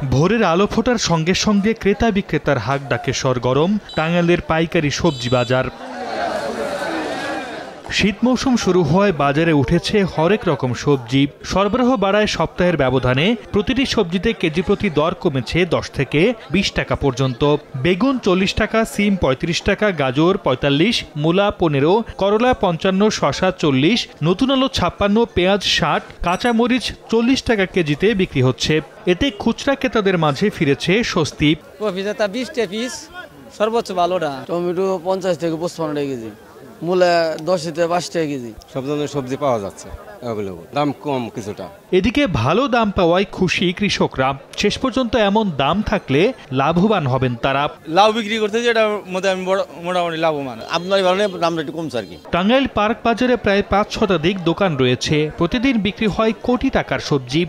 ভোরের আলো ফোটার সঙ্গে সঙ্গে ক্রেতা বিক্রেতার হাক ডাকে সরগরম টাঙ্গাইলের পাইকারি সবজি বাজার। শীত মৌসুম শুরু হওয়ায় বাজারে উঠেছে হরেক রকম সবজি। সরবরাহ বাড়ায় সপ্তাহের ব্যবধানে প্রতিটি সবজিতে কেজি প্রতি দর কমেছে 10 থেকে 20 টাকা পর্যন্ত। বেগুন 40 টাকা, সিম 35 টাকা, গাজর 45, মূলা 15, করলা 55, শসা 40, নতুন আলু 56, পেঁয়াজ 60, কাঁচামরিচ 40 টাকা কেজিতে বিক্রি হচ্ছে। এতে খুচরা ক্রেতাদের মাঝে ফিরেছে স্বস্তি। কফি 20 টাকা পিস, সর্বোচ্চ ভালোটা। টমেটো 50 থেকে 55 টাকা কেজি, মূলা 10 থেকে 5 টাকা কেজি। সব ধরনের সবজি পাওয়া যাচ্ছে, দাম কম কিছুটা। এদিকে ভালো দাম পাওয়ায় খুশি কৃষকরা। শেষ পর্যন্ত এমন দাম থাকলে লাভবান হবেন তারা। লাউ বিক্রি করতে যেটার মধ্যে আমি মোটামুটি লাভবান। আপনার কারণে দামটা একটু কমছে আর কি। টাঙ্গাইল পার্ক বাজারে প্রায় 5 শতাধিক দোকান রয়েছে। প্রতিদিন বিক্রি হয় কোটি টাকার সবজি।